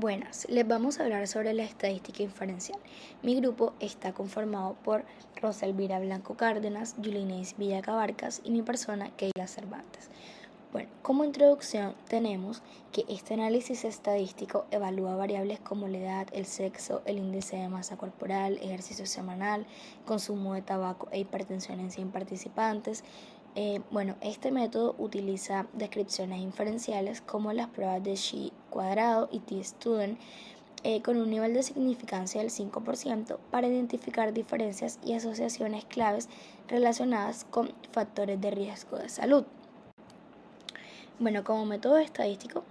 Buenas, les vamos a hablar sobre la estadística inferencial. Mi grupo está conformado por Rosa Elvira Blanco Cárdenas, Yulineis Villacabarcas y mi persona, Keila Cervantes. Bueno, como introducción tenemos que este análisis estadístico evalúa variables como la edad, el sexo, el índice de masa corporal, ejercicio semanal, consumo de tabaco e hipertensión en 100 participantes. Este método utiliza descripciones inferenciales como las pruebas de Chi cuadrado y T-Student con un nivel de significancia del 5% para identificar diferencias y asociaciones claves relacionadas con factores de riesgo de salud. Bueno, como método estadístico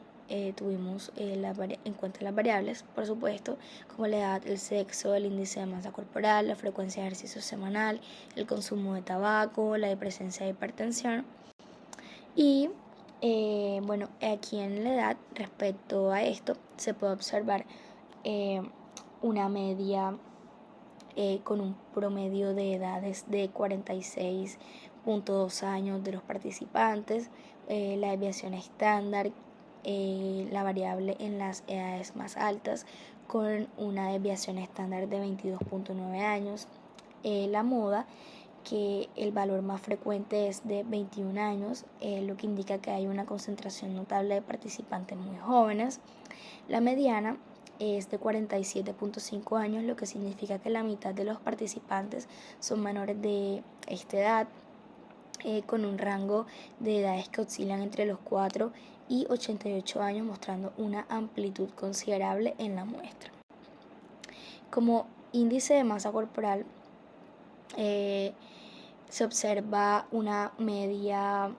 tuvimos en cuenta las variables, por supuesto, como la edad, el sexo, el índice de masa corporal, la frecuencia de ejercicio semanal, el consumo de tabaco, la presencia de hipertensión. Y aquí en la edad, respecto a esto, se puede observar una media con un promedio de edades de 46.2 años de los participantes, la desviación estándar, la variable en las edades más altas con una desviación estándar de 22.9 años, la moda, que el valor más frecuente es de 21 años, lo que indica que hay una concentración notable de participantes muy jóvenes. La mediana es de 47.5 años, lo que significa que la mitad de los participantes son menores de esta edad, con un rango de edades que oscilan entre los 4 y 88 años, mostrando una amplitud considerable en la muestra. Como índice de masa corporal, se observa una media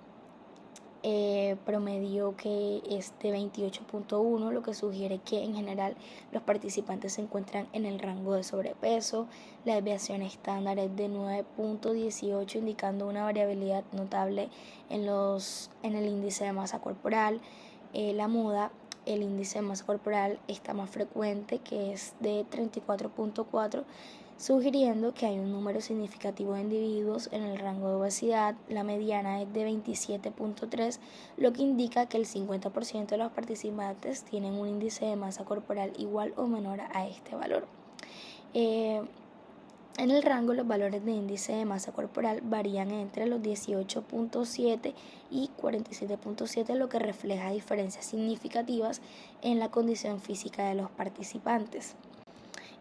promedio que es de 28.1, lo que sugiere que en general los participantes se encuentran en el rango de sobrepeso. La desviación estándar es de 9.18, indicando una variabilidad notable en el índice de masa corporal. La moda, el índice de masa corporal está más frecuente, que es de 34.4, sugiriendo que hay un número significativo de individuos en el rango de obesidad. La mediana es de 27.3, lo que indica que el 50% de los participantes tienen un índice de masa corporal igual o menor a este valor. En el rango, los valores de índice de masa corporal varían entre los 18.7 y 47.7, lo que refleja diferencias significativas en la condición física de los participantes.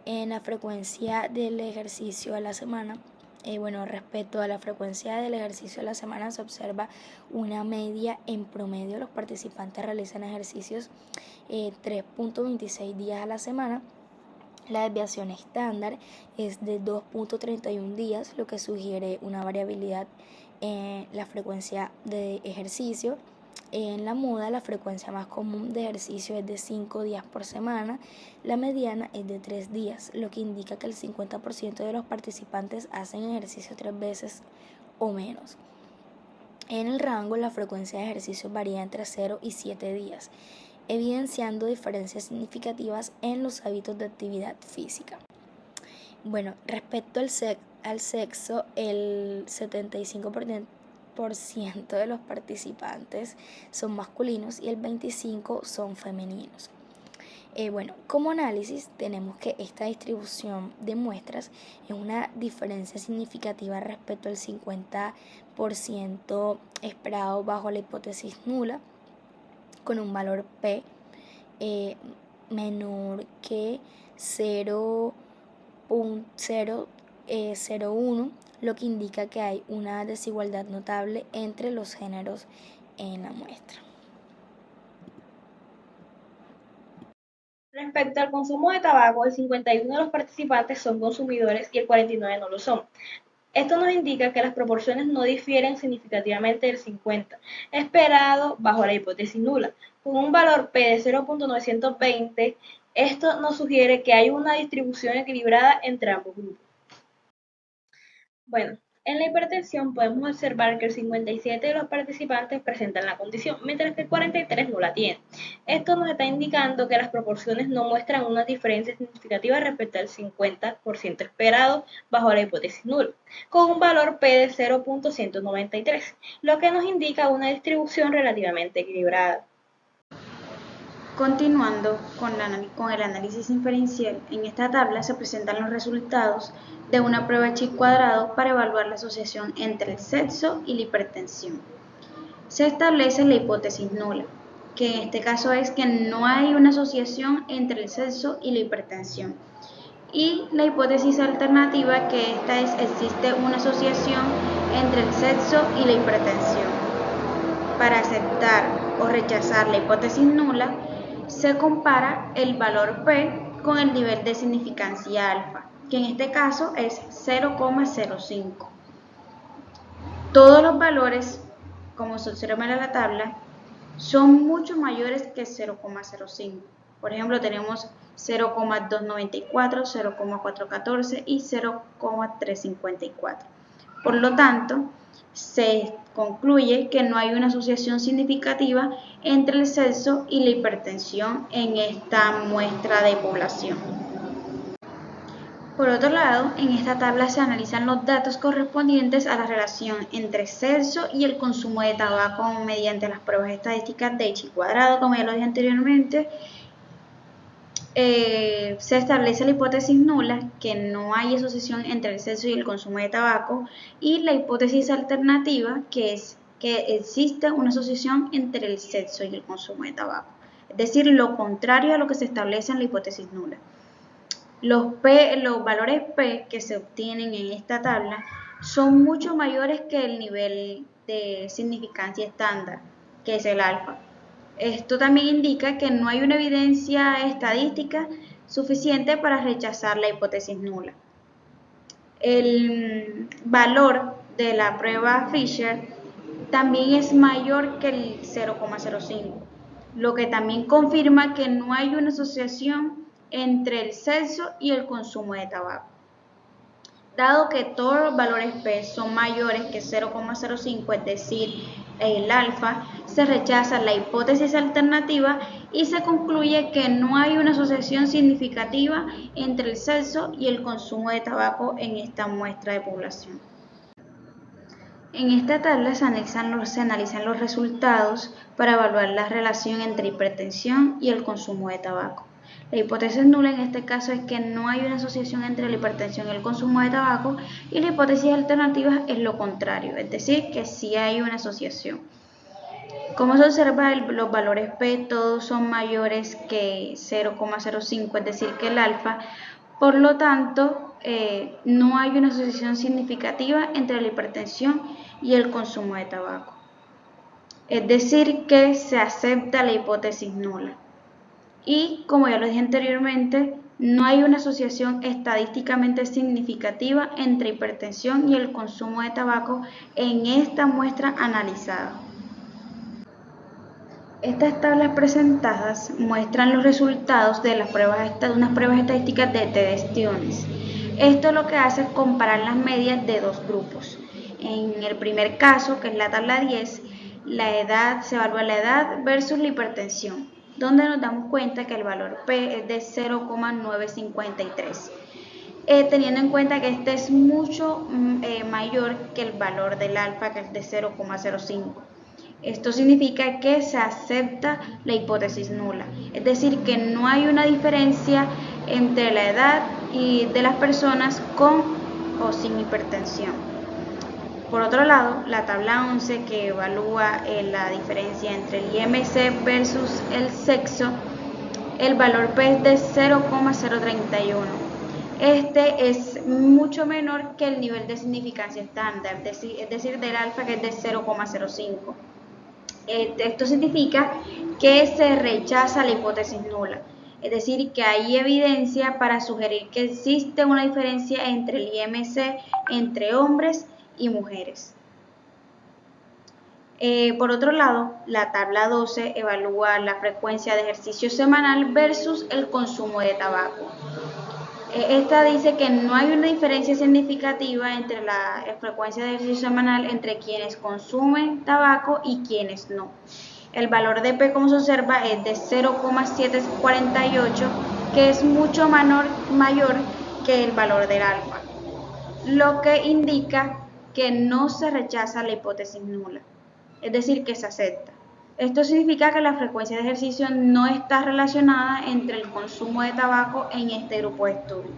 En la frecuencia del ejercicio a la semana, respecto a la frecuencia del ejercicio a la semana, se observa una media. En promedio, los participantes realizan ejercicios 3.26 días a la semana. La desviación estándar es de 2.31 días, lo que sugiere una variabilidad en la frecuencia de ejercicio. En la moda, la frecuencia más común de ejercicio es de 5 días por semana, la mediana es de 3 días, lo que indica que el 50% de los participantes hacen ejercicio 3 veces o menos. En el rango, la frecuencia de ejercicio varía entre 0 y 7 días, evidenciando diferencias significativas en los hábitos de actividad física. Bueno, respecto al sexo, el 75% de los participantes son masculinos y el 25% son femeninos. Como análisis tenemos que esta distribución de muestras es una diferencia significativa respecto al 50% esperado bajo la hipótesis nula, con un valor P menor que 0.001, lo que indica que hay una desigualdad notable entre los géneros en la muestra. Respecto al consumo de tabaco, el 51% de los participantes son consumidores y el 49% no lo son. Esto nos indica que las proporciones no difieren significativamente del 50, esperado bajo la hipótesis nula. Con un valor P de 0.920, esto nos sugiere que hay una distribución equilibrada entre ambos grupos. Bueno, en la hipertensión podemos observar que el 57% de los participantes presentan la condición, mientras que el 43% no la tienen. Esto nos está indicando que las proporciones no muestran una diferencia significativa respecto al 50% esperado bajo la hipótesis nula, con un valor P de 0.193, lo que nos indica una distribución relativamente equilibrada. Continuando con el análisis inferencial, en esta tabla se presentan los resultados de una prueba chi cuadrado para evaluar la asociación entre el sexo y la hipertensión. Se establece la hipótesis nula, que en este caso es que no hay una asociación entre el sexo y la hipertensión. Y la hipótesis alternativa, que esta es existe una asociación entre el sexo y la hipertensión. Para aceptar o rechazar la hipótesis nula, se compara el valor P con el nivel de significancia alfa, que en este caso es 0,05. Todos los valores, como se observa en la tabla, son mucho mayores que 0,05. Por ejemplo, tenemos 0,294, 0,414 y 0,354. Por lo tanto, se concluye que no hay una asociación significativa entre el sexo y la hipertensión en esta muestra de población. Por otro lado, en esta tabla se analizan los datos correspondientes a la relación entre sexo y el consumo de tabaco mediante las pruebas estadísticas de chi cuadrado, como ya lo dije anteriormente. Se establece la hipótesis nula, que no hay asociación entre el sexo y el consumo de tabaco, y la hipótesis alternativa, que es que existe una asociación entre el sexo y el consumo de tabaco, es decir, lo contrario a lo que se establece en la hipótesis nula. Los valores P que se obtienen en esta tabla son mucho mayores que el nivel de significancia estándar, que es el alfa. Esto también indica que no hay una evidencia estadística suficiente para rechazar la hipótesis nula. El valor de la prueba Fisher también es mayor que el 0,05, lo que también confirma que no hay una asociación entre el sexo y el consumo de tabaco. Dado que todos los valores P son mayores que 0,05, es decir, el alfa, se rechaza la hipótesis alternativa y se concluye que no hay una asociación significativa entre el sexo y el consumo de tabaco en esta muestra de población. En esta tabla se analizan los resultados para evaluar la relación entre hipertensión y el consumo de tabaco. La hipótesis nula en este caso es que no hay una asociación entre la hipertensión y el consumo de tabaco, y la hipótesis alternativa es lo contrario, es decir, que sí hay una asociación. Como se observa, los valores P todos son mayores que 0,05, es decir, que el alfa. Por lo tanto, no hay una asociación significativa entre la hipertensión y el consumo de tabaco. Es decir, que se acepta la hipótesis nula. Y, como ya lo dije anteriormente, no hay una asociación estadísticamente significativa entre hipertensión y el consumo de tabaco en esta muestra analizada. Estas tablas presentadas muestran los resultados de unas pruebas estadísticas de testiones. Esto lo que hace es comparar las medias de dos grupos. En el primer caso, que es la tabla 10, se evalúa la edad versus la hipertensión, donde nos damos cuenta que el valor P es de 0,953, teniendo en cuenta que este es mucho mayor que el valor del alfa, que es de 0,05. Esto significa que se acepta la hipótesis nula, es decir, que no hay una diferencia entre la edad de las personas con o sin hipertensión. Por otro lado, la tabla 11, que evalúa la diferencia entre el IMC versus el sexo, el valor P es de 0,031. Este es mucho menor que el nivel de significancia estándar, es decir, del alfa, que es de 0,05. Esto significa que se rechaza la hipótesis nula, es decir, que hay evidencia para sugerir que existe una diferencia entre el IMC entre hombres y mujeres. Por otro lado, la tabla 12 evalúa la frecuencia de ejercicio semanal versus el consumo de tabaco. Esta dice que no hay una diferencia significativa entre la frecuencia de ejercicio semanal entre quienes consumen tabaco y quienes no. El valor de P, como se observa, es de 0,748, que es mucho mayor que el valor del alfa, lo que indica que no se rechaza la hipótesis nula, es decir, que se acepta. Esto significa que la frecuencia de ejercicio no está relacionada entre el consumo de tabaco en este grupo de estudio.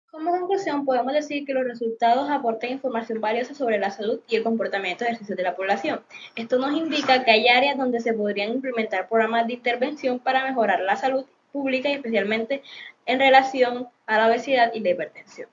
Como conclusión, podemos decir que los resultados aportan información valiosa sobre la salud y el comportamiento de ejercicio de la población. Esto nos indica que hay áreas donde se podrían implementar programas de intervención para mejorar la salud pública y especialmente en relación a la obesidad y la hipertensión.